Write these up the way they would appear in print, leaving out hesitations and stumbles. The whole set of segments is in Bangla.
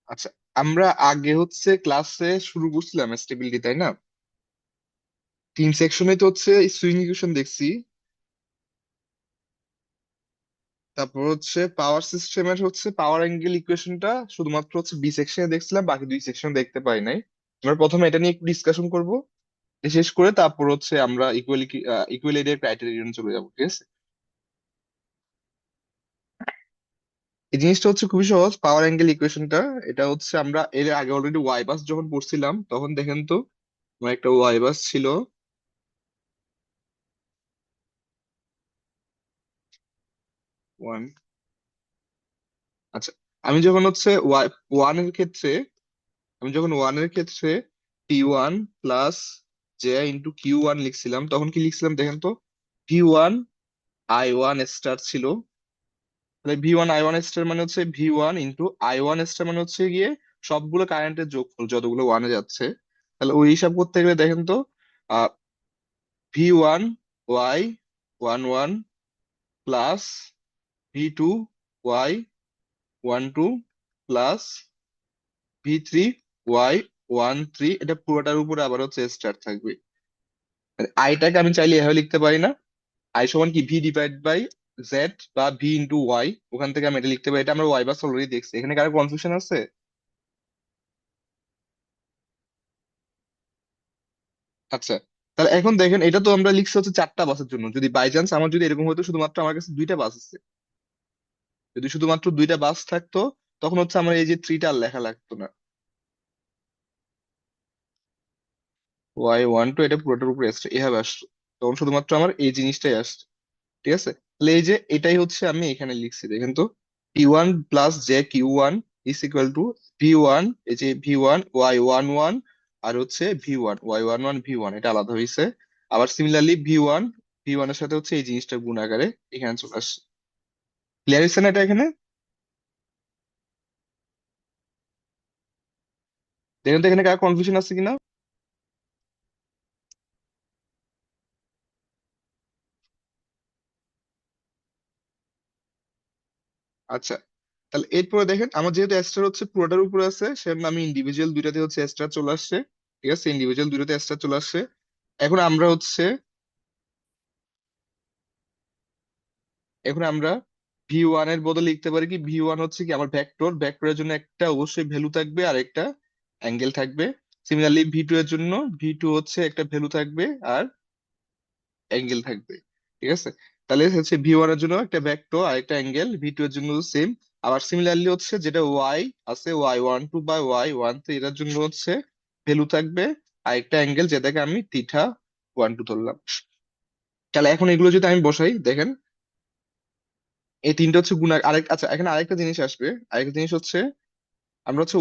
আচ্ছা, আমরা আগে হচ্ছে ক্লাসে শুরু করছিলাম স্টেবিলিটি, তাই না? তিন সেকশনে তো হচ্ছে সুইং ইকুয়েশন দেখছি। তারপর হচ্ছে পাওয়ার সিস্টেমের হচ্ছে পাওয়ার অ্যাঙ্গেল ইকুয়েশনটা শুধুমাত্র হচ্ছে বি সেকশনে দেখছিলাম, বাকি দুই সেকশন দেখতে পাই নাই। আমরা প্রথমে এটা নিয়ে একটু ডিসকাশন করব, শেষ করে তারপর হচ্ছে আমরা ইকুয়ালিটি ক্রাইটেরিয়ন চলে যাবো, ঠিক আছে? এই জিনিসটা হচ্ছে খুবই সহজ, পাওয়ার অ্যাঙ্গেল ইকুয়েশনটা। এটা হচ্ছে আমরা এর আগে অলরেডি ওয়াই বাস যখন পড়ছিলাম তখন দেখেন তো আমার একটা ওয়াই বাস ছিল। ওয়ান। আচ্ছা, আমি যখন হচ্ছে ওয়ান এর ক্ষেত্রে আমি যখন ওয়ান এর ক্ষেত্রে P1 plus J into Q1 লিখছিলাম, তখন কি লিখছিলাম দেখেন তো? V1 I1 স্টার ছিল। তাহলে V1 I1 স্টার মানে হচ্ছে V1 × I1 স্টার মানে হচ্ছে গিয়ে সবগুলো কারেন্টের যোগফল যতগুলো ওয়ানে যাচ্ছে। তাহলে ওই হিসাব করতে গেলে দেখেন তো, V1 Y 11 plus V2 Y 12 plus V3 Y 13, এটা পুরোটার উপরে আবার হচ্ছে স্টার থাকবে। আইটাকে আমি চাইলে এভাবে লিখতে পারি না, আই সমান কি V/Z বা V × Y, ওখান থেকে আমি এটা লিখতে পারি। এটা আমরা ওয়াই বাস অলরেডি দেখছি, এখানে কারো কনফিউশন আছে? আচ্ছা, তাহলে এখন দেখেন, এটা তো আমরা লিখছি হচ্ছে চারটা বাসের জন্য। যদি বাই চান্স আমার যদি এরকম হতো শুধুমাত্র আমার কাছে দুইটা বাস আছে, যদি শুধুমাত্র দুইটা বাস থাকতো, তখন হচ্ছে আমার এই যে থ্রিটা আর লেখা লাগতো না। Y12 এটা পুরোটার উপরে আসছে, এভাবে আসতো, তখন শুধুমাত্র আমার এই জিনিসটাই আসছে। ঠিক আছে, তাহলে এই যে এটাই হচ্ছে আমি এখানে লিখছি দেখেন তো, P1 + j Q1 = V1, এই যে V1 Y11 আর হচ্ছে V1 Y11 V1, এটা আলাদা হয়েছে। আবার সিমিলারলি V1 এর সাথে হচ্ছে এই জিনিসটা গুণ আকারে এখানে চলে আসছে। ক্লিয়ার হয়েছে না এটা এখানে? দেখেন তো এখানে কার কনফিউশন আছে কিনা। আচ্ছা, তাহলে এরপরে দেখেন, আমার যেহেতু এস্টার হচ্ছে পুরোটার উপরে আছে, সেজন্য আমি ইন্ডিভিজুয়াল দুইটাতে হচ্ছে এস্টার চলে আসছে। ঠিক আছে, ইন্ডিভিজুয়াল দুইটাতে এস্টার চলে আসছে। এখন আমরা হচ্ছে এখন আমরা V1 এর বদলে লিখতে পারি কি, V1 হচ্ছে কি আমার ভেক্টর, ভেক্টরের জন্য একটা অবশ্যই ভ্যালু থাকবে আর একটা অ্যাঙ্গেল থাকবে। সিমিলারলি V2 এর জন্য V2 হচ্ছে একটা ভ্যালু থাকবে আর অ্যাঙ্গেল থাকবে। ঠিক আছে, তাহলে হচ্ছে V1 এর জন্য একটা ভেক্টর আর একটা অ্যাঙ্গেল, V2 এর জন্য সেম। আবার সিমিলারলি হচ্ছে যেটা Y আছে Y12 বা Y13, এটার জন্য হচ্ছে ভ্যালু থাকবে আর একটা অ্যাঙ্গেল, যেটাকে আমি θ12 ধরলাম। তাহলে এখন এগুলো যদি আমি বসাই দেখেন, এই তিনটা হচ্ছে গুণ আচ্ছা, এখানে আরেকটা জিনিস আসবে। আরেকটা জিনিস হচ্ছে, আমরা হচ্ছে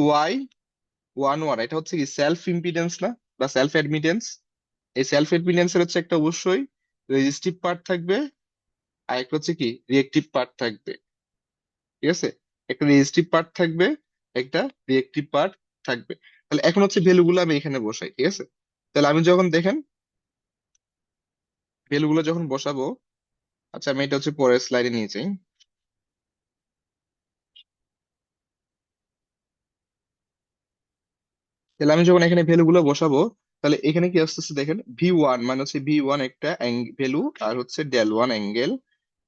Y11, এটা হচ্ছে কি সেলফ ইম্পিডেন্স না, বা সেলফ অ্যাডমিটেন্স। এই সেলফ অ্যাডমিটেন্স এর হচ্ছে একটা অবশ্যই রেজিস্টিভ পার্ট থাকবে আর একটা হচ্ছে কি রিয়েক্টিভ পার্ট থাকবে। ঠিক আছে, একটা রেজিস্টিভ পার্ট থাকবে, একটা রিয়েক্টিভ পার্ট থাকবে। তাহলে এখন হচ্ছে ভ্যালু গুলো আমি এখানে বসাই, ঠিক আছে? তাহলে আমি যখন দেখেন ভ্যালু গুলো যখন বসাবো, আচ্ছা আমি এটা হচ্ছে পরের স্লাইডে নিয়ে যাই। তাহলে আমি যখন এখানে ভ্যালু গুলো বসাবো, তাহলে এখানে কি আসতেছে দেখেন, V1 মানে হচ্ছে V1 একটা ভ্যালু আর হচ্ছে del1 অ্যাঙ্গেল।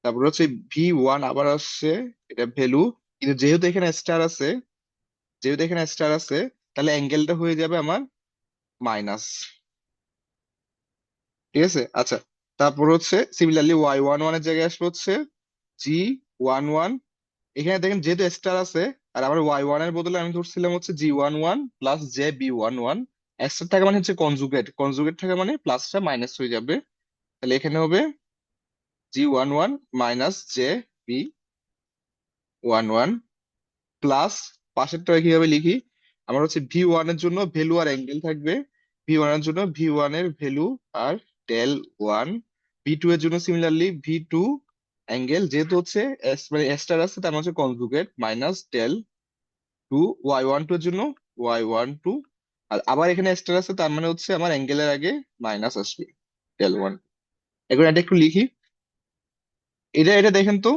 তারপর হচ্ছে V1 আবার আসছে, এটা ভ্যালু। কিন্তু যেহেতু এখানে স্টার আছে তাহলে অ্যাঙ্গেলটা হয়ে যাবে আমার মাইনাস। ঠিক আছে, আচ্ছা। তারপর হচ্ছে সিমিলারলি Y11 এর জায়গায় আসবে হচ্ছে G11। এখানে দেখেন যেহেতু স্টার আছে আর আমার Y1 এর বদলে আমি ধরছিলাম হচ্ছে G11 প্লাস JB11। স্টার থাকা মানে হচ্ছে কনজুগেট, কনজুগেট থাকা মানে প্লাসটা মাইনাস হয়ে যাবে। তাহলে এখানে হবে G11 মাইনাস JB11 প্লাস, পাশেরটা কিভাবে লিখি, আমার হচ্ছে V1 এর জন্য ভ্যালু আর অ্যাঙ্গেল থাকবে। V1 এর জন্য V1 এর ভ্যালু আর del1। V2 এর জন্য সিমিলারলি V2 অ্যাঙ্গেল, যেহেতু হচ্ছে মানে স্টার আছে তার মানে হচ্ছে কনজুগেট, মাইনাস del2। Y12 এর জন্য Y12, আর আবার এখানে স্টার আছে তার মানে হচ্ছে আমার অ্যাঙ্গেলের আগে মাইনাস আসবে, del1। এখন এটা একটু লিখি, এটা এটা দেখেন তো,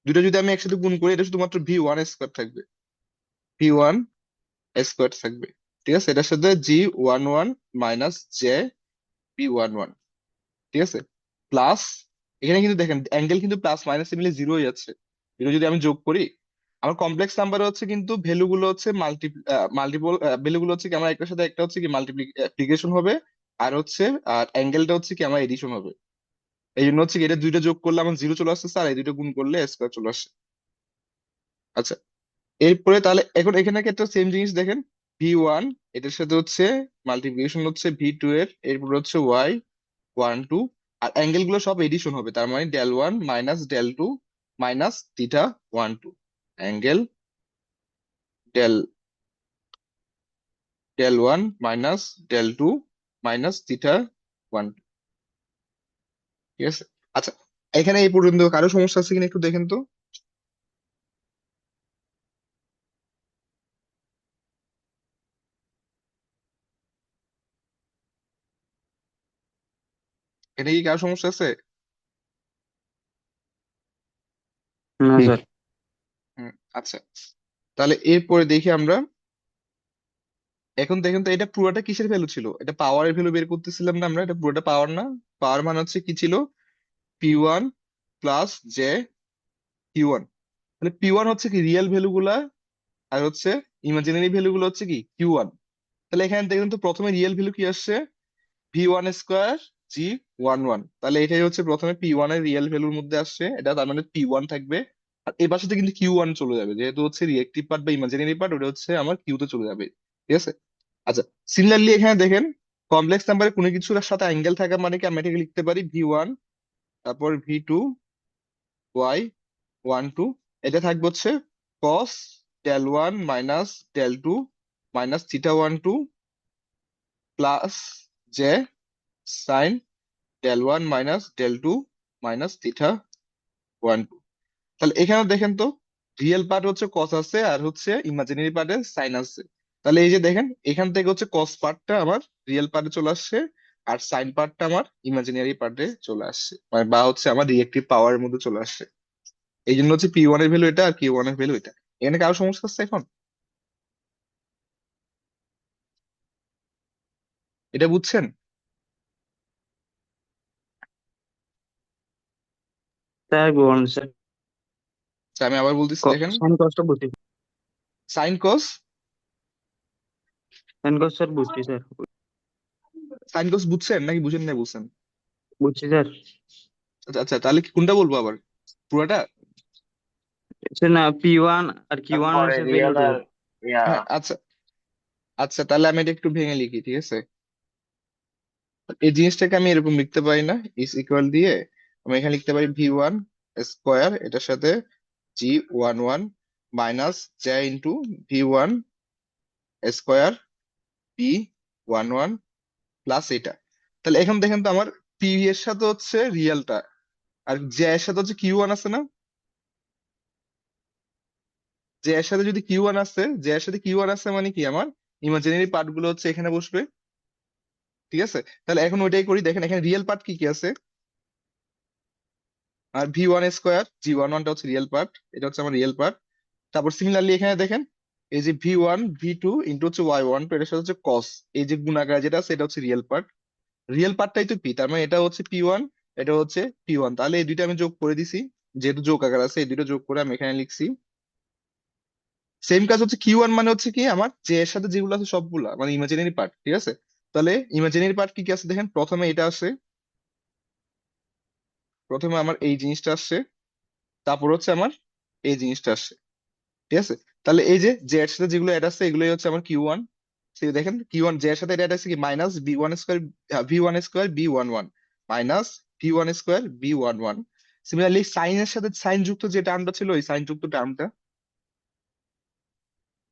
দুটো যদি আমি একসাথে গুণ করি, এটা শুধুমাত্র V1 স্কোয়ার থাকবে। ভি ওয়ান স্কোয়ার থাকবে। ঠিক আছে, এটার সাথে G11 মাইনাস JB11। ঠিক আছে, প্লাস, এখানে কিন্তু দেখেন অ্যাঙ্গেল কিন্তু প্লাস মাইনাস মিলে জিরো হয়ে যাচ্ছে। এটা যদি আমি যোগ করি, আমার কমপ্লেক্স নাম্বার হচ্ছে কিন্তু ভ্যালু গুলো হচ্ছে মাল্টিপল ভ্যালু গুলো হচ্ছে কি আমার একটার সাথে একটা হচ্ছে কি মাল্টিপ্লিকেশন হবে, আর হচ্ছে আর অ্যাঙ্গেলটা হচ্ছে কি আমার এডিশন হবে। এই জন্য হচ্ছে কি এটা দুইটা যোগ করলে আমার জিরো চলে আসছে, আর এই দুটো গুণ করলে স্কোয়ার চলে আসছে। আচ্ছা, এরপরে তাহলে এখন এখানে কি একটা সেম জিনিস দেখেন, ভি ওয়ান এটার সাথে হচ্ছে মাল্টিপ্লিকেশন হচ্ছে ভি টু এর, এরপর হচ্ছে Y12, আর অ্যাঙ্গেল গুলো সব এডিশন হবে, তার মানে del 1 minus del 2 minus θ12, angle del del 1 minus del 2 minus θ12। ঠিক আছে, আচ্ছা, এখানে এই পর্যন্ত কারো সমস্যা আছে কিনা একটু দেখেন তো। এটা কি কারো সমস্যা আছে? না স্যার। হুম, আচ্ছা, তাহলে এরপরে দেখি আমরা, এখন দেখেন তো এটা পুরোটা কিসের ভ্যালু ছিল, এটা পাওয়ারের ভ্যালু বের করতেছিলাম না আমরা, এটা পুরোটা পাওয়ার না। পাওয়ার মানে হচ্ছে কি ছিল, P1 প্লাস JQ1। তাহলে P1 হচ্ছে কি রিয়েল ভ্যালু গুলা, আর হচ্ছে ইমাজিনারি ভ্যালু গুলো হচ্ছে কি Q1। তাহলে এখানে দেখেন তো প্রথমে রিয়েল ভ্যালু কি আসছে, ভি ওয়ান স্কোয়ার G11। তাহলে এটাই হচ্ছে প্রথমে P1 এর রিয়েল ভ্যালুর মধ্যে আসছে, এটা তার মানে P1 থাকবে। আর এই পাশে কিন্তু Q1 চলে যাবে, যেহেতু হচ্ছে রিয়েক্টিভ পার্ট বা ইমাজিনারি পার্ট, ওটা হচ্ছে আমার কিউতে চলে যাবে। ঠিক আছে, আচ্ছা, সিমিলারলি এখানে দেখেন কমপ্লেক্স নাম্বারে কোনো কিছুর সাথে অ্যাঙ্গেল থাকা মানে কি আমরা এটাকে লিখতে পারি ভি ওয়ান, তারপর ভি2 Y12, এটা থাকবে হচ্ছে cos del 1 minus del 2 minus θ12 plus J sine del 1 minus del 2 minus θ12। তাহলে এখানে দেখেন তো রিয়েল পার্ট হচ্ছে কস আছে, আর হচ্ছে ইমাজিনারি পার্টে সাইন আছে। তাহলে এই যে দেখেন এখান থেকে হচ্ছে কস পার্টটা আমার রিয়েল পার্টে চলে আসছে, আর সাইন পার্টটা আমার ইমাজিনারি পার্টে চলে আসছে, মানে বা হচ্ছে আমার রিয়েক্টিভ পাওয়ারের মধ্যে চলে আসছে। এই জন্য হচ্ছে P1 এর ভ্যালু এটা, আর Q1 এর ভ্যালু এটা। এখানে কারো সমস্যা হচ্ছে এখন? এটা বুঝছেন? স্যার বলুন স্যার। আচ্ছা, আমি আবার বলতেছি দেখেন, সাইন কসটা বুঝছি। সাইন কস, সাইন কস স্যার বুঝছি স্যার। সাইন কস বুঝছেন নাকি বুঝেন না বুঝছেন? বুঝছি স্যার। আচ্ছা আচ্ছা, তাহলে কি কোনটা বলবো আবার, পুরোটা? স্যার না, P1 আর Q1 এর পরে সাথে রিয়েল লিখবো। আর ইয়া হ্যাঁ, আচ্ছা আচ্ছা, তাহলে আমি এটা একটু ভেঙে লিখি। ঠিক আছে, এই জিনিসটাকে আমি এরকম লিখতে পারি না, ইজ ইকুয়াল দিয়ে আমি এখানে লিখতে পারি ভি ওয়ান স্কোয়ার এটার সাথে G11 minus J into V one square B11 plus এটা। তাহলে এখন দেখেন তো আমার পি এর সাথে হচ্ছে রিয়েলটা, আর জে এর সাথে হচ্ছে Q1 আছে না, জে এর সাথে যদি Q1 আছে, জে এর সাথে Q1 আছে মানে কি আমার ইমাজিনারি পার্ট গুলো হচ্ছে এখানে বসবে। ঠিক আছে, তাহলে এখন ওইটাই করি, দেখেন এখানে রিয়েল পার্ট কি কি আছে, আর ভি1 স্কোয়ার G11টা হচ্ছে রিয়েল পার্ট, এটা হচ্ছে আমার রিয়েল পার্ট। তারপর সিমিলারলি এখানে দেখেন এই যে ভি1 ভি2 ইন্টু হচ্ছে Y12, এটার সাথে হচ্ছে কস, এই যে গুণাকার যেটা আছে এটা হচ্ছে রিয়েল পার্ট। রিয়েল পার্টটাই তো পি, তার মানে এটা হচ্ছে P1, এটা হচ্ছে P1। তাহলে এই দুইটা আমি যোগ করে দিছি, যেহেতু যোগ আকার আছে এই দুটো যোগ করে আমি এখানে লিখছি। সেম কাজ হচ্ছে Q1 মানে হচ্ছে কি আমার জে এর সাথে যেগুলো আছে সবগুলা মানে ইমাজিনারি পার্ট। ঠিক আছে, তাহলে ইমাজিনারি পার্ট কি কি আছে দেখেন, প্রথমে এটা আসে, প্রথমে আমার এই জিনিসটা আসছে, তারপর হচ্ছে আমার এই জিনিসটা আসছে। ঠিক আছে, তাহলে এই যে জে এর সাথে যেগুলো অ্যাড আছে এগুলোই হচ্ছে আমার Q1। সেই দেখেন Q1 জে এর সাথে এটা আছে কি minus V one square minus ভি1 square B one one. Similarly সাইনের সাথে সাইন যুক্ত যে টার্মটা ছিল ওই সাইন যুক্ত টার্মটা।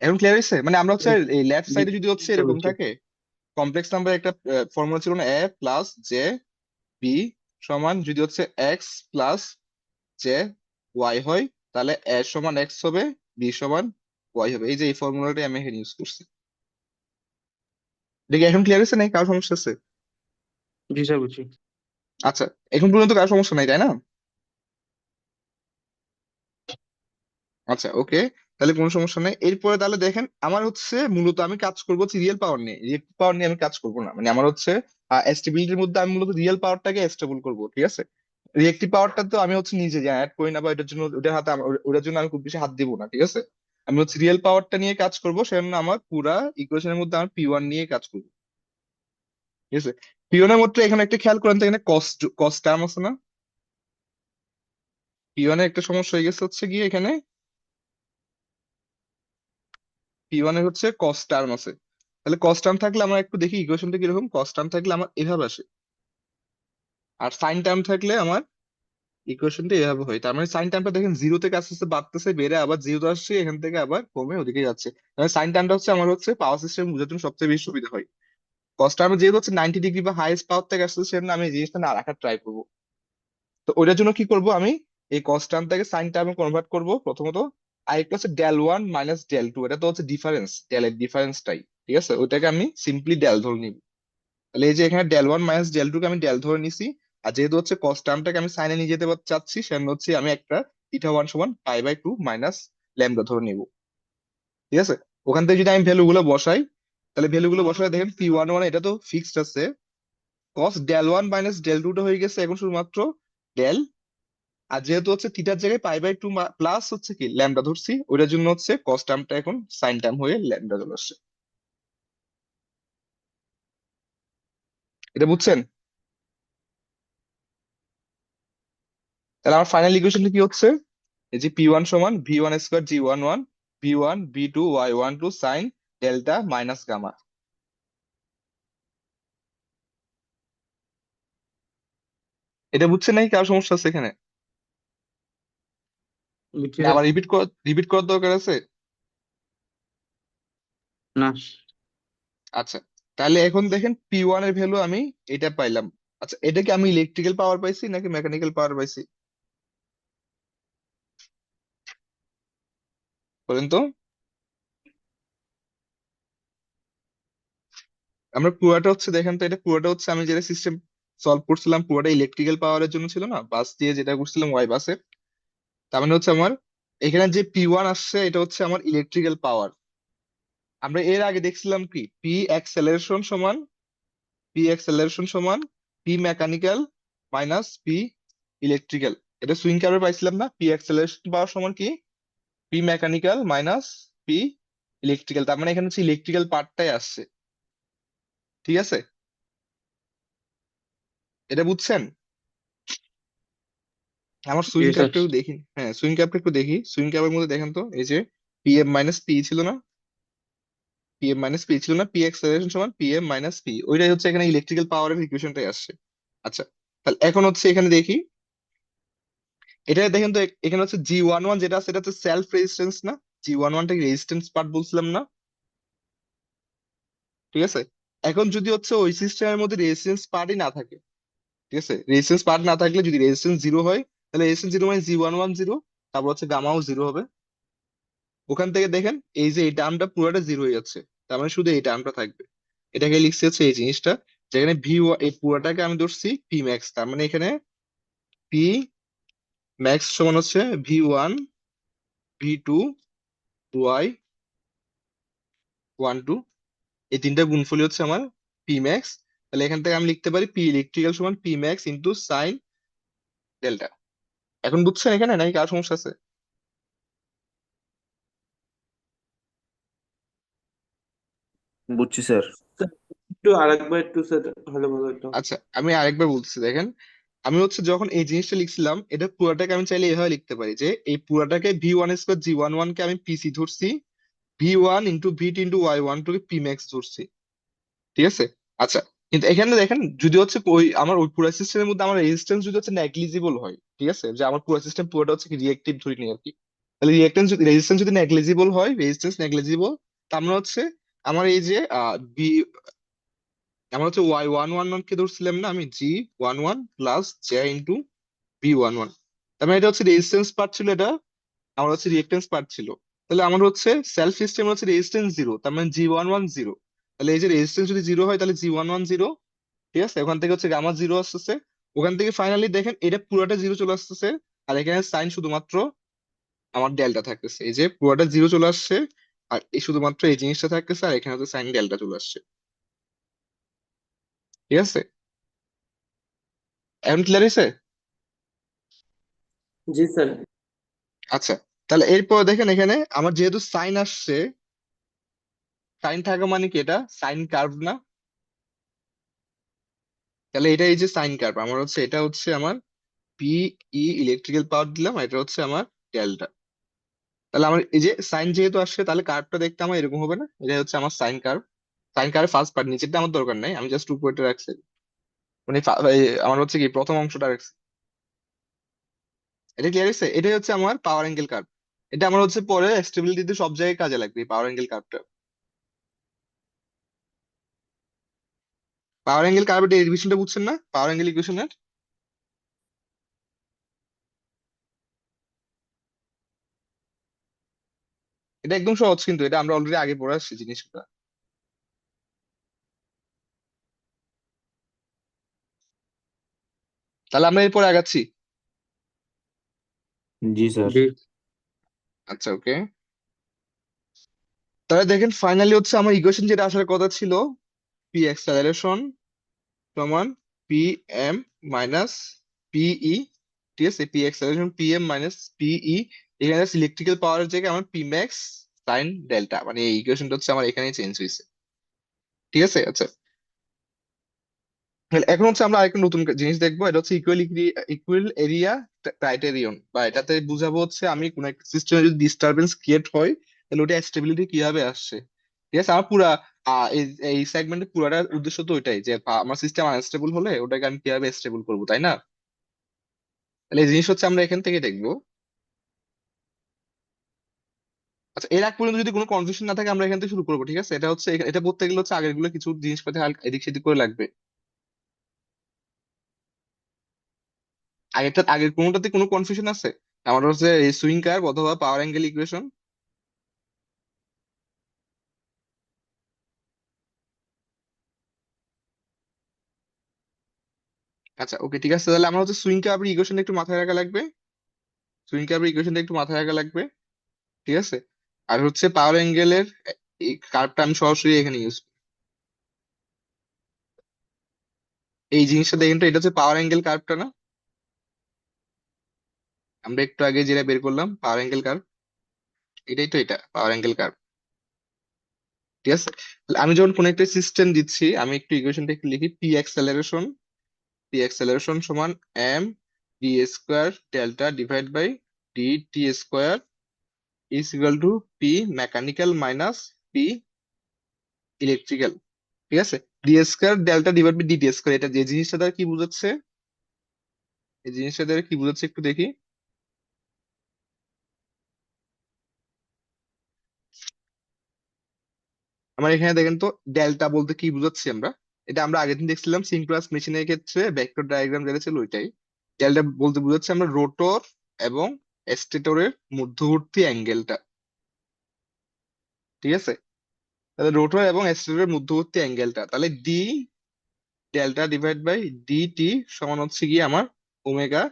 এখন ক্লিয়ার হয়েছে, মানে আমরা হচ্ছে এই লেফট জি সাইডে যদি হচ্ছে স্যার এরকম বুঝছি। থাকে, কমপ্লেক্স নাম্বার একটা ফর্মুলা ছিল না, এ প্লাস জে বি সমান যদি হচ্ছে এক্স প্লাস জে ওয়াই হয়, তাহলে এ সমান এক্স হবে, বি সমান ওয়াই হবে। এই যে এই ফর্মুলাটাই আমি এখানে ইউজ করছি। দেখি এখন ক্লিয়ার হয়েছে নাকি কারো সমস্যা আছে? জি স্যার বুঝছি। আচ্ছা, এখন পর্যন্ত কারো সমস্যা নাই তাই না? আচ্ছা, ওকে, তাহলে কোনো সমস্যা নেই। এরপরে তাহলে দেখেন আমার হচ্ছে মূলত আমি কাজ করবো হচ্ছে রিয়েল পাওয়ার নিয়ে, রিয়েক্টিভ পাওয়ার নিয়ে আমি কাজ করবো না। মানে আমার হচ্ছে স্টেবিলিটির মধ্যে আমি মূলত রিয়েল পাওয়ারটাকে স্টেবল করবো, ঠিক আছে। রিয়েক্টিভ পাওয়ারটা তো আমি হচ্ছে নিজে যে অ্যাড করি না, বা এটার জন্য ওটার হাতে ওটার জন্য আমি খুব বেশি হাত দিব না, ঠিক আছে। আমি হচ্ছে রিয়েল পাওয়ারটা নিয়ে কাজ করবো, সেজন্য আমার পুরা ইকুয়েশনের মধ্যে আমার P1 নিয়ে কাজ করবো, ঠিক আছে। P1 এর মধ্যে এখানে একটা খেয়াল করেন তো, এখানে কস্ট কস্ট টার্ম আছে না। P1 এর একটা সমস্যা হয়ে গেছে হচ্ছে গিয়ে এখানে P1 এর হচ্ছে কস্ট টার্ম আছে। তাহলে কস্ট টার্ম থাকলে আমরা একটু দেখি ইকুয়েশনটা কিরকম। কস্ট টার্ম থাকলে আমার এভাবে আসে, আর সাইন টার্ম থাকলে আমার ইকুয়েশনটা এভাবে হয়। তার মানে সাইন টার্মটা দেখেন জিরো থেকে আস্তে আস্তে বাড়তেছে, বেড়ে আবার জিরো আসছে, এখান থেকে আবার কমে ওদিকে যাচ্ছে। তাহলে সাইন টার্মটা হচ্ছে আমার হচ্ছে পাওয়ার সিস্টেম বোঝার জন্য সবচেয়ে বেশি সুবিধা হয়। কস্ট টার্মে যেহেতু হচ্ছে 90 ডিগ্রি বা হাইয়েস্ট পাওয়ার থেকে আসছে, সেজন্য আমি এই জিনিসটা না রাখার ট্রাই করবো। তো ওইটার জন্য কি করব আমি, এই কস্ট টার্মটাকে সাইন টার্মে কনভার্ট করব প্রথমত। আর একটা হচ্ছে ডেল 1 মাইনাস ডেল 2, এটা তো হচ্ছে ডিফারেন্স, ডেলের ডিফারেন্সটাই, ঠিক আছে। ওইটাকে আমি সিম্পলি ডেল ধরে নিব। তাহলে এই যে এখানে ডেল 1 মাইনাস ডেল 2 কে আমি ডেল ধরে নিছি। আর যেহেতু হচ্ছে কস টার্মটাকে আমি সাইনে নিয়ে যেতে চাচ্ছি, সেজন্য হচ্ছে আমি একটা θ1 সমান π/2 মাইনাস ল্যামডা ধরে নিব, ঠিক আছে। ওখান থেকে যদি আমি ভ্যালু গুলো বসাই, তাহলে ভ্যালু গুলো বসালে দেখেন P11 এটা তো ফিক্সড আছে। কস ডেল 1 মাইনাস ডেল 2 টা হয়ে গেছে এখন শুধুমাত্র ডেল। আর যেহেতু হচ্ছে থিটার জায়গায় π/2 প্লাস হচ্ছে কি ল্যামডা ধরছি, ওইটার জন্য হচ্ছে কস টার্মটা এখন সাইন টার্ম হয়ে ল্যামডা চলে আসছে। এটা বুঝছেন? তাহলে আমার ফাইনাল ইকুয়েশনটা কি হচ্ছে, এই যে P1 সমান V1 square G11 B1 B2 Y12 sine delta minus gamma. এটা বুঝছেন নাকি কার সমস্যা আছে এখানে? বুঝছি না স্যার। আবার রিপিট করার দরকার আছে? না। আচ্ছা, তাহলে এখন দেখেন P1 এর ভ্যালু আমি এটা পাইলাম। আচ্ছা, এটা কি আমি ইলেকট্রিক্যাল পাওয়ার পাইছি নাকি মেকানিক্যাল পাওয়ার পাইছি, বলেন তো। আমরা পুরাটা হচ্ছে দেখেন তো, এটা পুরাটা হচ্ছে আমি যেটা সিস্টেম সলভ করছিলাম পুরাটা ইলেকট্রিক্যাল পাওয়ারের জন্য ছিল না, বাস দিয়ে যেটা করছিলাম ওয়াই বাসে। তার মানে হচ্ছে আমার এখানে যে P1 আসছে এটা হচ্ছে আমার ইলেকট্রিক্যাল পাওয়ার। আমরা এর আগে দেখছিলাম কি পি অ্যাক্সেলারেশন সমান P mechanical minus P electrical. এটা সুইং কার্ভে পাইছিলাম না, পি অ্যাক্সেলারেশন পাওয়ার সমান কি P mechanical minus P electrical. তার মানে এখানে হচ্ছে ইলেকট্রিক্যাল পার্টটাই আসছে, ঠিক আছে। এটা বুঝছেন? আমার জি সুইং স্যার। ক্যাপটা একটু দেখি, হ্যাঁ সুইং ক্যাপটা একটু দেখি। সুইং ক্যাপের মধ্যে দেখেন তো, এই যে Pm মাইনাস পি ছিল না, Pm মাইনাস পি ছিল না, পি অ্যাক্সেলারেশন সমান Pm মাইনাস পি, ওইটাই হচ্ছে এখানে ইলেকট্রিক্যাল পাওয়ারের ইকুয়েশনটাই আসছে। আচ্ছা, তাহলে এখন হচ্ছে এখানে দেখি, এটা দেখেন তো এখানে হচ্ছে G11 যেটা আছে এটা হচ্ছে সেলফ রেজিস্ট্যান্স না। G11টাকে রেজিস্ট্যান্স পার্ট বলছিলাম না, ঠিক আছে। এখন যদি হচ্ছে ওই সিস্টেমের মধ্যে রেজিস্ট্যান্স পার্টই না থাকে, ঠিক আছে, রেজিস্ট্যান্স পার্ট না থাকলে যদি রেজিস্ট্যান্স জিরো হয়, তাহলে রেজিস্ট্যান্স জিরো মানে G11 জিরো, তারপর হচ্ছে গামাও জিরো হবে। ওখান থেকে দেখেন এই যে এই টার্মটা পুরোটা জিরো হয়ে যাচ্ছে, তার মানে শুধু এই টার্মটা থাকবে। এটাকে লিখছি হচ্ছে এই জিনিসটা, যেখানে এই পুরোটাকে আমি ধরছি পি ম্যাক্স। তার মানে এখানে পি ম্যাক্স সমান হচ্ছে V1 V2 Y12, এই তিনটা গুণফলই হচ্ছে আমার পি ম্যাক্স। তাহলে এখান থেকে আমি লিখতে পারি পি ইলেকট্রিক্যাল সমান P max into sign delta. এখন বুঝছেন এখানে নাকি কার সমস্যা আছে? বুঝছি স্যার। স্যার, একটু আরেকবার একটু স্যার হলে ভালো হতো। আচ্ছা, আমি আরেকবার বলতেছি দেখেন, আমি হচ্ছে যখন এই জিনিসটা লিখছিলাম এটা পুরাটাকে আমি চাইলে এভাবে লিখতে পারি যে এই পুরাটাকে V1 স্কোয়ার G11 কে আমি পিসি ধরছি, V1 into V2 into Y12 K P max ধরছি, ঠিক আছে। আচ্ছা, কিন্তু এখানে দেখেন যদি হচ্ছে ওই আমার ওই পুরো সিস্টেমের মধ্যে আমার রেজিস্ট্যান্স যদি হচ্ছে নেগলিজিবল হয়, ঠিক আছে, যে আমার পুরো সিস্টেম পুরোটা হচ্ছে কি রিয়েক্টিভ ধরি নিই আর কি। তাহলে রেজিস্ট্যান্স যদি নেগলিজিবল হয়, রেজিস্ট্যান্স নেগলিজিবল, তার মানে হচ্ছে আমার এই যে আমার হচ্ছে Y11 কে ধরছিলাম না আমি G11 plus J into V11। তার মানে এটা হচ্ছে রেজিস্ট্যান্স পার্ট ছিল, এটা আমার হচ্ছে রিয়েক্টেন্স পার্ট ছিল। তাহলে আমার হচ্ছে সেলফ সিস্টেম হচ্ছে রেজিস্ট্যান্স জিরো, তার মানে G11 জিরো। তাহলে এই যে রেজিস্ট্যান্স যদি জিরো হয় তাহলে G11 জিরো, ঠিক আছে। ওখান থেকে হচ্ছে গামা জিরো আসতেছে, ওখান থেকে ফাইনালি দেখেন এটা পুরোটা জিরো চলে আসতেছে। আর এখানে সাইন শুধুমাত্র আমার ডেল্টা থাকতেছে, এই যে পুরোটা জিরো চলে আসছে, আর এই শুধুমাত্র এই জিনিসটা থাকতেছে, আর এখানে হচ্ছে সাইন ডেল্টা চলে আসছে। ঠিক আছে, এখন ক্লিয়ার হয়েছে? জি স্যার। আচ্ছা, তাহলে এরপর দেখেন এখানে আমার যেহেতু সাইন আসছে, সাইন থাকা মানে কি, এটা সাইন কার্ভ না? তাহলে এটা এই যে সাইন কার্ভ, আমার হচ্ছে এটা হচ্ছে আমার পি ই ইলেকট্রিক্যাল পাওয়ার দিলাম, আর এটা হচ্ছে আমার ডেল্টা। তাহলে আমার এই যে সাইন যেহেতু আসছে, তাহলে কার্ভটা দেখতে আমার এরকম হবে না? এটা হচ্ছে আমার sine curve. Sine curve first part, নিচেরটা আমার দরকার নাই, আমি জাস্ট উপরেটা রাখছি। মানে আমার হচ্ছে কি প্রথম অংশটা রাখছি। এটা ক্লিয়ার হয়েছে? এটাই হচ্ছে আমার পাওয়ার অ্যাঙ্গেল কার্ভ। এটা আমার হচ্ছে পরে স্টেবিলিটিতে সব জায়গায় কাজে লাগবে, পাওয়ার অ্যাঙ্গেল কার্ভটা। পাওয়ার অ্যাঙ্গেল কার্ভের ডেরিভেশনটা বুঝছেন না, পাওয়ার অ্যাঙ্গেল ইকুয়েশনের? এটা একদম সহজ, কিন্তু এটা আমরা অলরেডি আগে পড়ে আসছি জিনিসটা। তাহলে আমরা এরপর আগাচ্ছি। জি স্যার। জি। আচ্ছা, ওকে। তাহলে দেখেন ফাইনালি হচ্ছে আমার ইকুয়েশন যেটা আসার কথা ছিল, পি অ্যাক্সেলারেশন সমান পি এম মাইনাস পিই। ঠিক আছে, P acceleration P M minus PE. এখানে ইলেকট্রিক্যাল পাওয়ারের জায়গায় আমার পি ম্যাক্স সাইন ডেল্টা, মানে এই ইকুয়েশনটা হচ্ছে আমার এখানেই চেঞ্জ হয়েছে। ঠিক আছে, আচ্ছা। তাহলে এখন হচ্ছে আমরা আরেকটা নতুন জিনিস দেখবো, এটা হচ্ছে ইকুয়াল এরিয়া ক্রাইটেরিয়ন, বা এটাতে বুঝাবো হচ্ছে আমি কোন একটা সিস্টেমে যদি ডিস্টারবেন্স ক্রিয়েট হয়, তাহলে ওটা স্টেবিলিটি কিভাবে আসছে। ঠিক আছে, আমার পুরা এই এই সেগমেন্টের পুরাটা উদ্দেশ্য তো ওইটাই, যে আমার সিস্টেম আনস্টেবল হলে ওটাকে আমি কিভাবে স্টেবল করবো, তাই না? তাহলে এই জিনিস হচ্ছে আমরা এখান থেকে দেখবো। আচ্ছা, এর আগ পর্যন্ত যদি কোনো কনফিউশন না থাকে, আমরা এখান থেকে শুরু করবো। ঠিক আছে, এটা হচ্ছে এটা পড়তে গেলে হচ্ছে আগের গুলো কিছু জিনিসপাতি এদিক সেদিক করে লাগবে। আগের কোনোটাতে কোনো কনফিউশন আছে? আমার হচ্ছে এই সুইং কার্ভ অথবা পাওয়ার অ্যাঙ্গেল ইকুয়েশন। আচ্ছা, ওকে, ঠিক আছে, তাহলে আমরা হচ্ছে সুইং কার্ভের ইকুয়েশনটা একটু মাথায় রাখা লাগবে। সুইং কার্ভের ইকুয়েশনটা একটু মাথায় রাখা লাগবে। ঠিক আছে, আর হচ্ছে পাওয়ার অ্যাঙ্গেলের এই কার্ভটা আমি সরাসরি এখানে ইউজ, এই জিনিসটা দেখেন তো, এটা হচ্ছে পাওয়ার অ্যাঙ্গেল কার্ভটা না? আমরা একটু আগে যেটা বের করলাম পাওয়ার অ্যাঙ্গেল কার্ভ, এটাই তো, এটা পাওয়ার অ্যাঙ্গেল কার্ভ। ঠিক আছে, তাহলে আমি যখন কোন একটা সিস্টেম দিচ্ছি, আমি একটু ইকুয়েশনটা একটু লিখি। পি অ্যাক্সেলারেশন সমান M D square delta divide by D T square is equal to P mechanical minus P electrical. ঠিক আছে, D square delta divide by DT square, এটা যে জিনিসটা দ্বারা কি বোঝাচ্ছে, এই জিনিসটা দ্বারা কি বোঝাচ্ছে একটু দেখি। আমার এখানে দেখেন তো, ডেল্টা বলতে কি বোঝাচ্ছি আমরা। এটা আমরা আগের দিন দেখছিলাম সিনক্রোনাস মেশিনের ক্ষেত্রে ভেক্টর ডায়াগ্রাম যেটা ছিল ওইটাই। ডেল্টা বলতে বোঝাচ্ছে আমরা রোটর এবং স্টেটরের মধ্যবর্তী অ্যাঙ্গেলটা। ঠিক আছে, তাহলে রোটর এবং স্টেটরের মধ্যবর্তী অ্যাঙ্গেলটা, তাহলে D delta divide by D T সমান হচ্ছে গিয়ে আমার ওমেগা,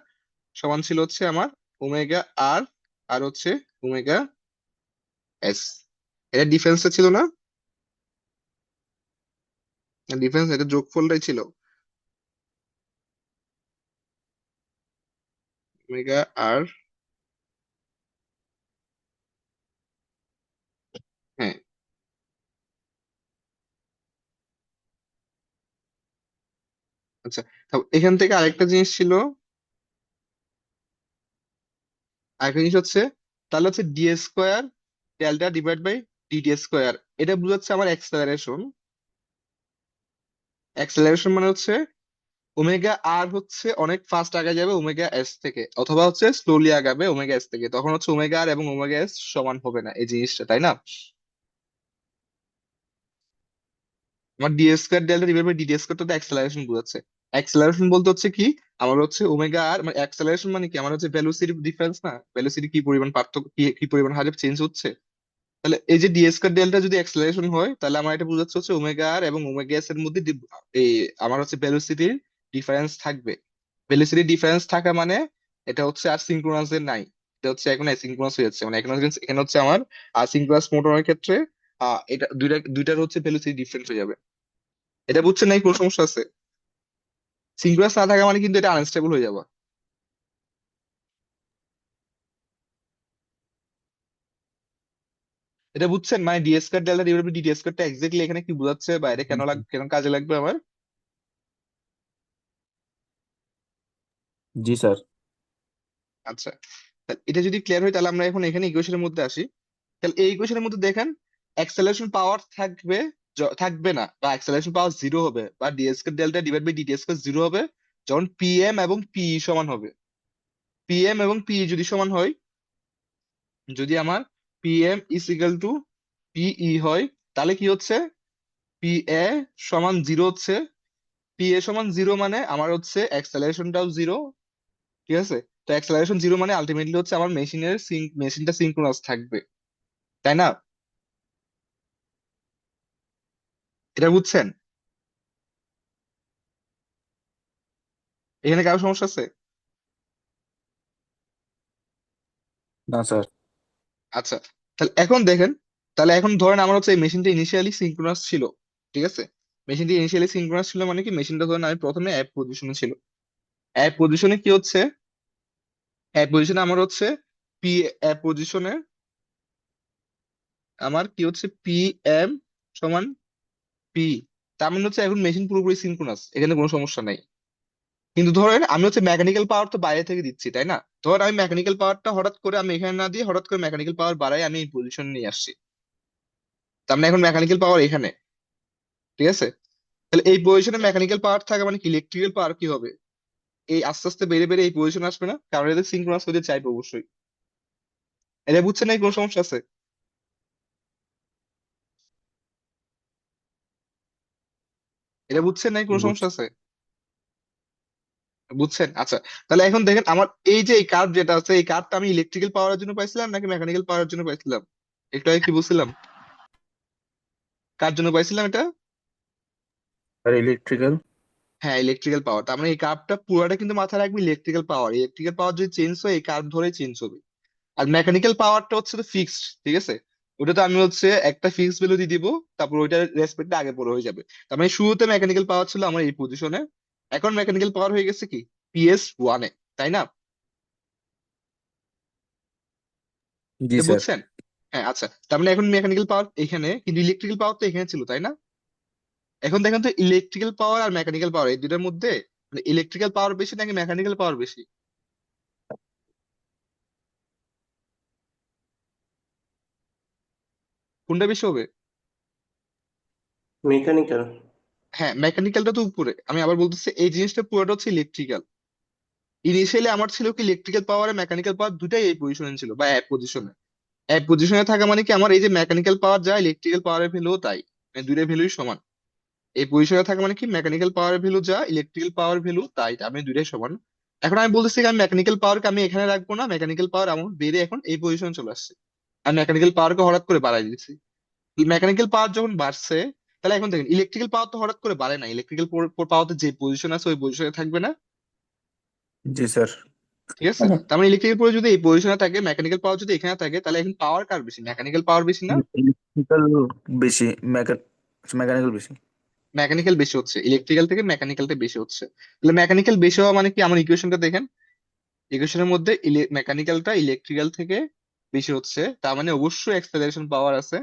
সমান ছিল হচ্ছে আমার ওমেগা আর, আর হচ্ছে ওমেগা এস। এটা ডিফারেন্সটা ছিল না? ডিফারেন্স, এটা যোগফলটাই ছিল, ওমেগা আর। হ্যাঁ, আচ্ছা, তো এখান থেকে আরেকটা জিনিস ছিল, আরেকটা জিনিস হচ্ছে, তাহলে হচ্ছে D square delta divide by DT square, এটা বোঝাচ্ছে আমার অ্যাক্সেলারেশন। অ্যাক্সেলারেশন মানে হচ্ছে ওমেগা আর হচ্ছে অনেক ফাস্ট আগে যাবে ওমেগা এস থেকে, অথবা হচ্ছে স্লোলি আগাবে ওমেগা এস থেকে, তখন হচ্ছে ওমেগা আর এবং ওমেগা এস সমান হবে না, এই জিনিসটা, তাই না? আমার D square delta divide by DT square তো অ্যাক্সেলারেশন বোঝাচ্ছে। অ্যাক্সেলারেশন বলতে হচ্ছে কি, আমার হচ্ছে ওমেগা আর, মানে অ্যাক্সেলারেশন মানে কি, আমার হচ্ছে ভেলোসিটি ডিফারেন্স না, ভেলোসিটি কি পরিমাণ পার্থক্য, কি কি পরিমাণ হারে চেঞ্জ হচ্ছে। তাহলে এই যে ডি স্কোয়ার ডেল্টা যদি অ্যাক্সেলারেশন হয়, তাহলে আমার এটা বোঝাচ্ছে হচ্ছে ওমেগা আর এবং ওমেগা এস এর মধ্যে এই আমার হচ্ছে ভেলোসিটির ডিফারেন্স থাকবে। ভেলোসিটি ডিফারেন্স থাকা মানে এটা হচ্ছে আর সিনক্রোনাস এর নাই, এটা হচ্ছে এখন অ্যাসিঙ্ক্রোনাস হয়ে যাচ্ছে, মানে এখানে এখানে হচ্ছে আমার সিঙ্ক্রোনাস মোটরের ক্ষেত্রে এটা দুইটার হচ্ছে ভেলোসিটি ডিফারেন্ট হয়ে যাবে। এটা বুঝছেন না, কোনো সমস্যা আছে? সিঙ্ক্রোনাস না থাকা মানে কিন্তু এটা আনস্টেবল হয়ে যাবে। এটা বুঝছেন, মানে D square delta divide by D স্কয়ারটা এক্স্যাক্টলি এখানে কি বোঝাচ্ছে বা এটা কেন কাজে লাগবে আমার? জি স্যার। আচ্ছা, তাহলে এটা যদি ক্লিয়ার হয় তাহলে আমরা এখন এখানে ইকুয়েশনের মধ্যে আসি। তাহলে এই ইকুয়েশনের মধ্যে দেখেন অ্যাক্সেলারেশন পাওয়ার থাকবে থাকবে না, বা অ্যাক্সেলারেশন পাওয়ার জিরো হবে, বা D square delta divide by D square zero হবে যখন পিএম এবং পিই সমান হবে। পিএম এবং পিই যদি সমান হয়, যদি আমার পিএম ইজ ইকাল টু পিই হয়, তাহলে কি হচ্ছে পি এ সমান জিরো হচ্ছে। পি এ সমান জিরো মানে আমার হচ্ছে অ্যাক্সেলারেশনটাও জিরো। ঠিক আছে, তো অ্যাক্সেলারেশন জিরো মানে আলটিমেটলি হচ্ছে আমার মেশিনটা সিঙ্ক্রোনাস থাকবে, তাই না? এটা বুঝছেন? এখানে কারো সমস্যা আছে? না স্যার। আচ্ছা, তাহলে এখন দেখেন, তাহলে এখন ধরেন আমার হচ্ছে এই মেশিনটা ইনিশিয়ালি সিঙ্ক্রোনাস ছিল। ঠিক আছে, মেশিনটা ইনিশিয়ালি সিঙ্ক্রোনাস ছিল মানে কি, মেশিনটা ধরেন আমি প্রথমে অ্যাপ পজিশনে ছিল। অ্যাপ পজিশনে কি হচ্ছে, অ্যাপ পজিশনে আমার হচ্ছে পি অ্যাপ পজিশনে আমার কি হচ্ছে পি এম সমান পি। তার মানে হচ্ছে এখন মেশিন পুরোপুরি সিনক্রোনাস, এখানে কোনো সমস্যা নাই। কিন্তু ধরেন আমি হচ্ছে মেকানিক্যাল পাওয়ার তো বাইরে থেকে দিচ্ছি, তাই না? ধর আমি মেকানিক্যাল পাওয়ারটা হঠাৎ করে আমি এখানে না দিয়ে হঠাৎ করে মেকানিক্যাল পাওয়ার বাড়াই আমি এই পজিশন নিয়ে আসছি, তার মানে এখন মেকানিক্যাল পাওয়ার এখানে। ঠিক আছে, তাহলে এই পজিশনে মেকানিক্যাল পাওয়ার থাকা মানে কি ইলেকট্রিক্যাল পাওয়ার কি হবে, এই আস্তে আস্তে বেড়ে বেড়ে এই পজিশন আসবে না, কারণ এদের সিনক্রোনাস হতে চাইবে অবশ্যই। এটা বুঝছেন না, কোনো সমস্যা আছে? এটা বুঝছেন না, কোনো সমস্যা বুঝছি। আছে? বুঝছেন? আচ্ছা, তাহলে এখন দেখেন আমার এই যে এই কার্ভ যেটা আছে, এই কার্ভটা আমি ইলেকট্রিক্যাল পাওয়ারের জন্য পাইছিলাম নাকি মেকানিক্যাল পাওয়ারের জন্য পাইছিলাম? একটু আগে কি বলছিলাম, কার জন্য পাইছিলাম এটা? আর ইলেকট্রিক্যাল। হ্যাঁ, ইলেকট্রিক্যাল পাওয়ার। তার মানে এই কার্ভটা পুরোটা কিন্তু মাথায় রাখবি ইলেকট্রিক্যাল পাওয়ার। ইলেকট্রিক্যাল পাওয়ার যদি চেঞ্জ হয় এই কার্ভ ধরে চেঞ্জ হবে। আর মেকানিক্যাল পাওয়ারটা হচ্ছে তো ফিক্সড, ঠিক আছে? ওটা তো আমি হচ্ছে একটা ফিক্সড ভ্যালু দিয়ে দিব, তারপর ওইটার রেসপেক্টে আগে পরে হয়ে যাবে। তার মানে শুরুতে মেকানিক্যাল পাওয়ার ছিল আমার এই পজিশনে, এখন মেকানিক্যাল পাওয়ার হয়ে গেছে কি পিএস ওয়ানে, তাই না? জি এটা স্যার। বুঝছেন? হ্যাঁ, আচ্ছা, তার মানে এখন মেকানিক্যাল পাওয়ার এখানে, কিন্তু ইলেকট্রিক্যাল পাওয়ার তো এখানে ছিল, তাই না? এখন দেখেন তো ইলেকট্রিক্যাল পাওয়ার আর মেকানিক্যাল পাওয়ার এই দুটার মধ্যে মানে ইলেকট্রিক্যাল পাওয়ার বেশি নাকি মেকানিক্যাল পাওয়ার বেশি? কোনটা বেশি হবে? মেকানিক্যাল। হ্যাঁ, মেকানিক্যালটা তো উপরে, আমি আবার বলতেছি এই জিনিসটা পুরোটা হচ্ছে ইলেকট্রিক্যাল। ইনিশিয়ালি আমার ছিল কি ইলেকট্রিক্যাল পাওয়ার আর মেকানিক্যাল পাওয়ার দুটাই এই পজিশনে ছিল, বা এক পজিশনে। এক পজিশনে থাকা মানে কি আমার এই যে মেকানিক্যাল পাওয়ার যা ইলেকট্রিক্যাল পাওয়ারের ভ্যালু তাই, মানে দুইটার ভ্যালুই সমান। এই পজিশনে থাকা মানে কি মেকানিক্যাল পাওয়ারের ভ্যালু যা ইলেকট্রিক্যাল পাওয়ার ভ্যালু তাই, তার মানে দুইটাই সমান। এখন আমি বলতেছি যে আমি মেকানিক্যাল পাওয়ারকে আমি এখানে রাখবো না, মেকানিক্যাল পাওয়ার আমার বেড়ে এখন এই পজিশনে চলে আসছে। আমি মেকানিক্যাল পাওয়ারকে হঠাৎ করে বাড়াই দিচ্ছি। মেকানিক্যাল পাওয়ার যখন বাড়ছে, তাহলে এখন দেখেন ইলেকট্রিক্যাল পাওয়ার তো হঠাৎ করে বাড়ে না, ইলেকট্রিক্যাল পাওয়ার তো যে পজিশন আছে ওই পজিশনে থাকবে না। জি স্যার। ঠিক আছে, তার মানে ইলেকট্রিক্যাল পাওয়ার যদি এই পজিশনে থাকে, মেকানিক্যাল পাওয়ার যদি এখানে থাকে, তাহলে এখন পাওয়ার কার বেশি, মেকানিক্যাল পাওয়ার বেশি না? ইলেকট্রিক্যাল বেশি। মেকানিক্যাল বেশি। মেকানিক্যাল বেশি হচ্ছে, ইলেকট্রিক্যাল থেকে মেকানিক্যালটা বেশি হচ্ছে। তাহলে মেকানিক্যাল বেশি হওয়া মানে কি, আমার ইকুয়েশনটা দেখেন, ইকুয়েশনের মধ্যে মেকানিক্যালটা ইলেকট্রিক্যাল থেকে বেশি হচ্ছে, তার মানে অবশ্যই অ্যাক্সেলারেশন পাওয়ার আছে।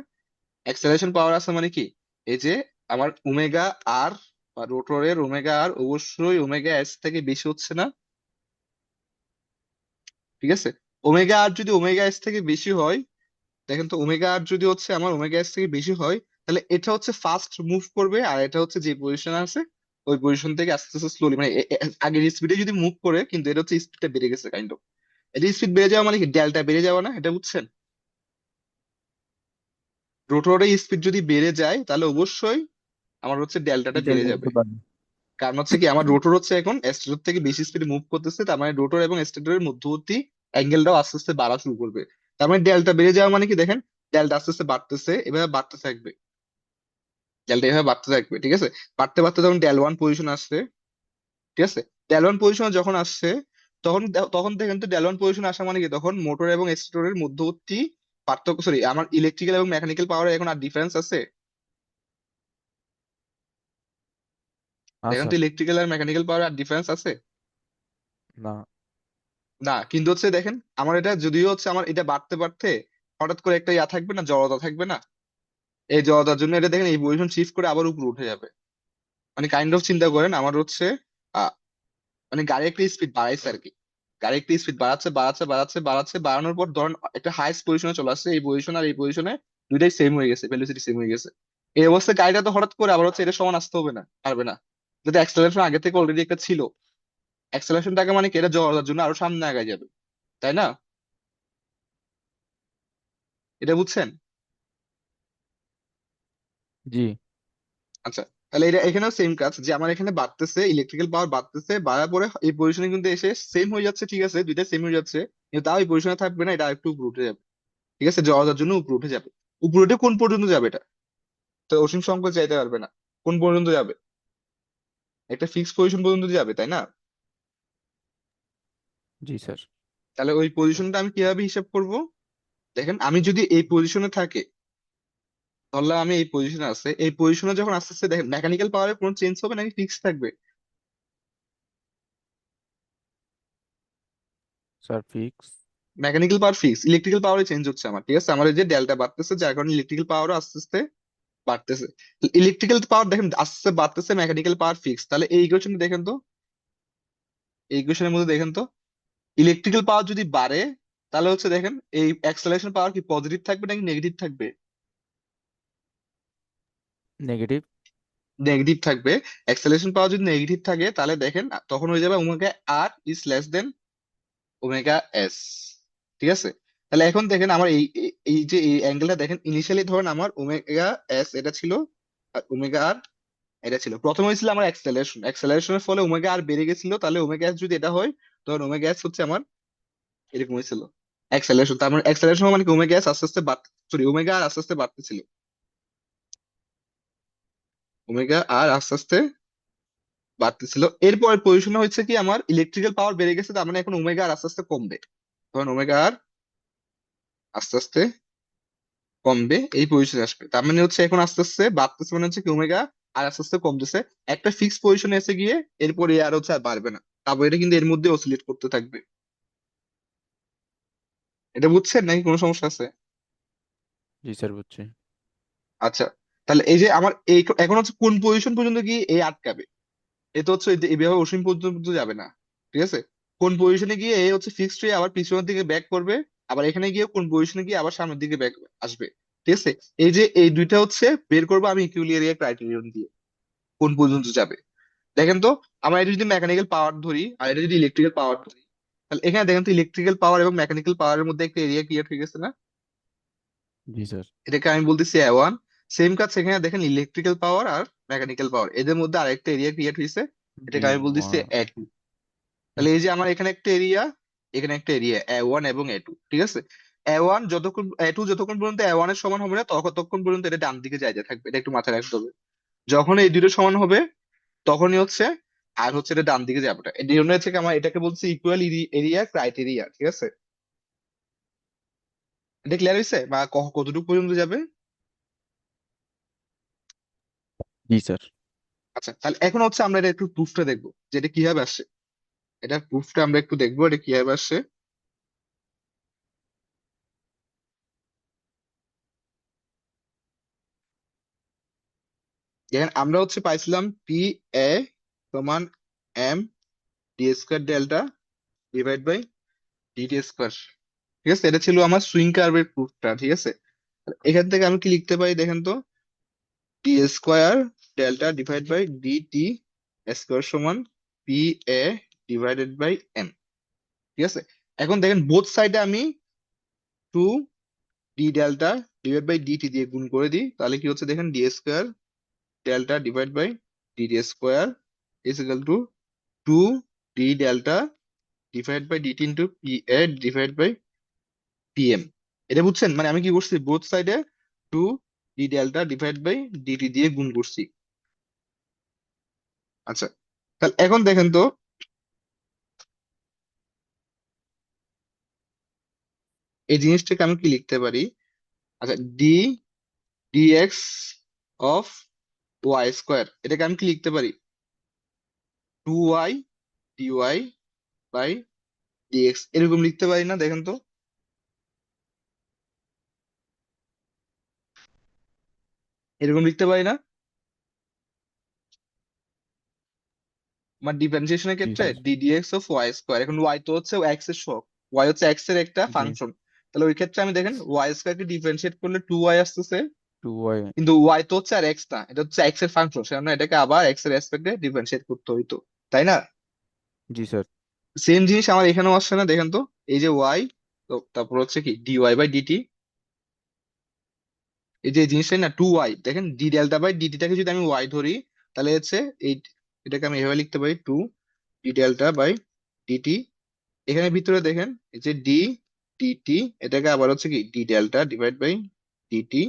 অ্যাক্সেলারেশন পাওয়ার আছে মানে কি, এই যে আমার ওমেগা আর বা রোটরের ওমেগা আর অবশ্যই ওমেগা এস থেকে বেশি হচ্ছে না? ঠিক আছে, ওমেগা আর যদি ওমেগা এস থেকে বেশি হয়, দেখেন তো ওমেগা আর যদি হচ্ছে আমার ওমেগা এস থেকে বেশি হয়, তাহলে এটা হচ্ছে ফাস্ট মুভ করবে, আর এটা হচ্ছে যে পজিশনে আছে ওই পজিশন থেকে আস্তে আস্তে স্লোলি, মানে আগের স্পিডে যদি মুভ করে, কিন্তু এটা হচ্ছে স্পিডটা বেড়ে গেছে কাইন্ড অফ। এটা স্পিড বেড়ে যাওয়া মানে কি ডেল্টা বেড়ে যাওয়া না, এটা বুঝছেন? রোটরের স্পিড যদি বেড়ে যায় তাহলে অবশ্যই আমার হচ্ছে ডেল্টাটা বেড়ে যাবে। কারণ হচ্ছে কি আমার রোটর হচ্ছে এখন স্টেটর থেকে বেশি স্পিডে মুভ করতেছে, তার মানে রোটর এবং স্টেটরের মধ্যবর্তী অ্যাঙ্গেলটাও আস্তে আস্তে বাড়া শুরু করবে। তার মানে ডেল্টা বেড়ে যাওয়া মানে কি দেখেন, ডেল্টা আস্তে আস্তে বাড়তেছে, এভাবে বাড়তে থাকবে, ডেল্টা এভাবে বাড়তে থাকবে। ঠিক আছে, বাড়তে বাড়তে যখন ডেল ওয়ান পজিশন আসছে, ঠিক আছে, ডেল ওয়ান পজিশনে যখন আসছে, তখন দেখেন তো ডেল ওয়ান পজিশন আসা মানে কি, তখন মোটর এবং স্টেটরের মধ্যবর্তী পার্থক্য, সরি আমার ইলেকট্রিক্যাল এবং মেকানিক্যাল পাওয়ারে এখন আর ডিফারেন্স আছে? না দেখেন তো স্যার, ইলেকট্রিক্যাল আর মেকানিক্যাল পাওয়ার আর ডিফারেন্স আছে? না না, কিন্তু হচ্ছে দেখেন আমার এটা যদিও হচ্ছে আমার এটা বাড়তে বাড়তে হঠাৎ করে একটা ইয়া থাকবে না, জড়তা থাকবে না, এই জড়তার জন্য এটা দেখেন এই পজিশন শিফট করে আবার উপরে উঠে যাবে। মানে কাইন্ড অফ চিন্তা করেন আমার হচ্ছে আহ, মানে গাড়ি একটা স্পিড বাড়াইছে আর কি, গাড়ি একটা স্পিড বাড়াচ্ছে বাড়াচ্ছে বাড়াচ্ছে বাড়াচ্ছে, বাড়ানোর পর ধরেন একটা হাইস্ট পজিশনে চলে আসছে, এই পজিশন আর এই পজিশনে দুইটাই সেম হয়ে গেছে, ভেলোসিটি সেম হয়ে গেছে। এই অবস্থায় গাড়িটা তো হঠাৎ করে আবার হচ্ছে এটা সমান আসতে হবে না, পারবে না, যদি অ্যাক্সেলারেশন আগে থেকে অলরেডি একটা ছিল। অ্যাক্সেলারেশনটাকে মানে কি এটা জড়তার জন্য আরো সামনে আগায় যাবে, তাই না? এটা বুঝছেন? জি আচ্ছা, তাহলে এটা এখানেও সেম কাজ, যে আমার এখানে বাড়তেছে ইলেকট্রিক্যাল পাওয়ার, বাড়তেছে বাড়ার পরে এই পজিশনে কিন্তু এসে সেম হয়ে যাচ্ছে, ঠিক আছে দুইটা সেম হয়ে যাচ্ছে, কিন্তু তাও এই পজিশনে থাকবে না, এটা একটু উপরে উঠে যাবে, ঠিক আছে জড়তার জন্য উপরে উঠে যাবে। উপরে উঠে কোন পর্যন্ত যাবে এটা? তো অসীম সংখ্যা চাইতে পারবে না, কোন পর্যন্ত যাবে? একটা ফিক্সড পজিশন পর্যন্ত যাবে, তাই না? জি স্যার। তাহলে ওই পজিশনটা আমি কিভাবে হিসাব করব? দেখেন আমি যদি এই পজিশনে থাকে, ধরলাম আমি এই পজিশনে আছে, এই পজিশনে যখন আস্তে আস্তে দেখেন মেকানিক্যাল পাওয়ারে কোনো চেঞ্জ হবে নাকি ফিক্স থাকবে? Sir fix. Mechanical power fix, electrical পাওয়ারে চেঞ্জ হচ্ছে আমার, ঠিক আছে আমার এই যে ডেল্টা বাড়তেছে যার কারণে ইলেকট্রিক্যাল পাওয়ারও আস্তে আস্তে বাড়তেছে। ইলেকট্রিক্যাল পাওয়ার দেখেন আস্তে আস্তে বাড়তেছে, মেকানিক্যাল পাওয়ার ফিক্স, তাহলে এই ইকুয়েশন দেখেন তো, এই ইকুয়েশনের মধ্যে দেখেন তো ইলেকট্রিক্যাল পাওয়ার যদি বাড়ে তাহলে হচ্ছে দেখেন এই অ্যাক্সেলারেশন পাওয়ার কি পজিটিভ থাকবে নাকি নেগেটিভ থাকবে? নেগেটিভ। নেগেটিভ থাকবে। অ্যাক্সেলারেশন পাওয়ার যদি নেগেটিভ থাকে তাহলে দেখেন তখন হয়ে যাবে omega R is less than omega S, ঠিক আছে? তাহলে এখন দেখেন আমার এই যে এই অ্যাঙ্গেলটা দেখেন, ইনিশিয়ালি ধরেন আমার ওমেগা এস এটা ছিল আর ওমেগা আর এটা ছিল, প্রথমে হয়েছিল আমার অ্যাক্সেলারেশনের ফলে ওমেগা আর বেড়ে গেছিল, তাহলে ওমেগা এস যদি এটা হয় তখন ওমেগা এস হচ্ছে আমার এরকম হয়েছিল অ্যাক্সেলারেশন, তার মানে অ্যাক্সেলারেশন মানে কি ওমেগা এস আস্তে আস্তে বাড়তে, সরি ওমেগা আর আস্তে আস্তে বাড়তেছিল, ওমেগা আর আস্তে আস্তে বাড়তেছিল। এরপর পজিশনে হচ্ছে কি আমার ইলেকট্রিক্যাল পাওয়ার বেড়ে গেছে, তার মানে এখন ওমেগা আর আস্তে আস্তে কমবে, তখন ওমেগা আর আস্তে আস্তে কমবে, এই পজিশনে আসবে, তার মানে হচ্ছে এখন আস্তে আস্তে বাড়তেছে মানে হচ্ছে কি ওমেগা আর আস্তে আস্তে কমতেছে, একটা ফিক্স পজিশনে এসে গিয়ে এরপরে আর হচ্ছে আর বাড়বে না, তারপর এটা কিন্তু এর মধ্যে অসিলেট করতে থাকবে। এটা বুঝছেন নাকি কোনো সমস্যা আছে? জি স্যার বুঝছি। আচ্ছা, তাহলে এই যে আমার এই এখন হচ্ছে কোন পজিশন পর্যন্ত গিয়ে এই আটকাবে, এ তো হচ্ছে এইভাবে অসীম পর্যন্ত যাবে না, ঠিক আছে? কোন পজিশনে গিয়ে এ হচ্ছে ফিক্সড হয়ে আবার পিছনের দিকে ব্যাক করবে, আবার এখানে গিয়ে কোন পজিশনে গিয়ে আবার সামনের দিকে ব্যাক আসবে, ঠিক আছে? এই যে এই দুইটা হচ্ছে বের করবো আমি ইকুইলিব্রিয়াম ক্রাইটেরিয়ন দিয়ে, কোন পর্যন্ত যাবে। দেখেন তো আমরা এটা যদি মেকানিক্যাল পাওয়ার ধরি আর এটা যদি ইলেকট্রিক্যাল পাওয়ার ধরি, তাহলে এখানে দেখেন তো ইলেকট্রিক্যাল পাওয়ার এবং মেকানিক্যাল পাওয়ারের মধ্যে একটা এরিয়া ক্রিয়েট হয়ে গেছে না? জি স্যার। এটাকে আমি বলতেছি A1। সেম কাজ সেখানে দেখেন ইলেকট্রিক্যাল পাওয়ার আর মেকানিক্যাল পাওয়ার এদের মধ্যে আরেকটা এরিয়া ক্রিয়েট হয়েছে, বি এটাকে আমি বলতেছি ওয়ান। A2। তাহলে এই যে আমার এখানে একটা এরিয়া, এখানে একটা এরিয়া A1 এবং A2, ঠিক আছে? A1 যতক্ষণ A2 যতক্ষণ পর্যন্ত A1 এর সমান হবে না ততক্ষণ পর্যন্ত এটা ডান দিকে যাইতে থাকবে, এটা একটু মাথায় রাখতে হবে। যখন এই দুটো সমান হবে তখনই হচ্ছে আর হচ্ছে এটা ডান দিকে যাবে, এই জন্য হচ্ছে কি আমার এটাকে বলছি ইকুয়াল এরিয়া ক্রাইটেরিয়া, ঠিক আছে? এটা ক্লিয়ার হয়েছে বা কতটুকু পর্যন্ত যাবে? জি স্যার। আচ্ছা, তাহলে এখন হচ্ছে আমরা এটা একটু প্রুফটা দেখবো যে এটা কিভাবে আসছে, এটা প্রুফটা আমরা একটু দেখবো এটা কিভাবে আসছে। দেখেন আমরা হচ্ছে পাইছিলাম পি এ সমান M D square delta divide by DT square, ঠিক আছে? এটা ছিল আমার সুইং কার্ভের প্রুফটা, ঠিক আছে? এখান থেকে আমি কি লিখতে পারি দেখেন তো, T square delta divide by DT square সমান P A divided by M, ঠিক আছে? এখন দেখেন বোথ সাইডে আমি two D delta divide by DT দিয়ে গুণ করে দিই, তাহলে কি হচ্ছে দেখেন D square delta divide by DT square is equal to two D delta divide by DT into P A divide by PM. এটা বুঝছেন? মানে আমি কি করছি বোথ সাইডে two D delta divide by DT দিয়ে গুণ করছি। আচ্ছা, তাহলে এখন দেখেন তো এই জিনিসটাকে আমি কি লিখতে পারি? আচ্ছা, D D X of Y square, এটাকে আমি কি লিখতে পারি? 2y ডিওয়াই বাই ডিএক্স, এরকম লিখতে পারি না? দেখেন তো, এরকম লিখতে পারি না? আমার ডিফারেন্সিয়েশনের জি ক্ষেত্রে sir. D D X of Y square, এখন ওয়াই তো হচ্ছে এক্স এর সহগ, ওয়াই হচ্ছে এক্স এর একটা জি। ফাংশন, তাহলে ওই ক্ষেত্রে আমি দেখেন ওয়াই স্কোয়ারকে ডিফারেন্সিয়েট করলে 2y আসতেছে, 2y। কিন্তু ওয়াই তো হচ্ছে আর এক্স না, এটা হচ্ছে এক্স এর ফাংশন, সেজন্য এটাকে আবার এক্স এর রেসপেক্টে ডিফারেন্সিয়েট করতে হইতো, তাই না? জি স্যার। সেম জিনিস আমার এখানেও আসছে না? দেখেন তো, এই যে ওয়াই, তো তারপর হচ্ছে কি ডিওয়াই বাই ডিটি, এই যে এই জিনিসটাই না 2y, দেখেন ডি ডেল্টা বাই ডিটিটাকে যদি আমি ওয়াই ধরি, তাহলে হচ্ছে এই, এটাকে আমি এভাবে লিখতে পারি 2 ডি ডেল্টা বাই ডিটি। এখানে ভিতরে দেখেন এই যে ডি ডিটি, এটাকে আবার হচ্ছে কি D delta divide by D T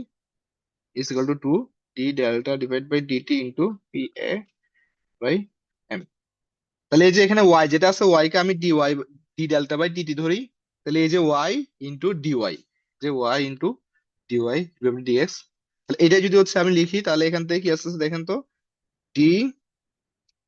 is equal to 2 D delta divide by DT into P A by M. তাহলে এই যে এখানে ওয়াই যেটা আছে, ওয়াই কে আমি D Y D delta by D T ধরি, তাহলে এই যে ওয়াই ইন্টু ডিওয়াই, যে ওয়াই ইন্টু ডিওয়াই ডিএক্স, তাহলে এটা যদি হচ্ছে আমি লিখি, তাহলে এখান থেকে কি আসতেছে দেখেন তো, ডি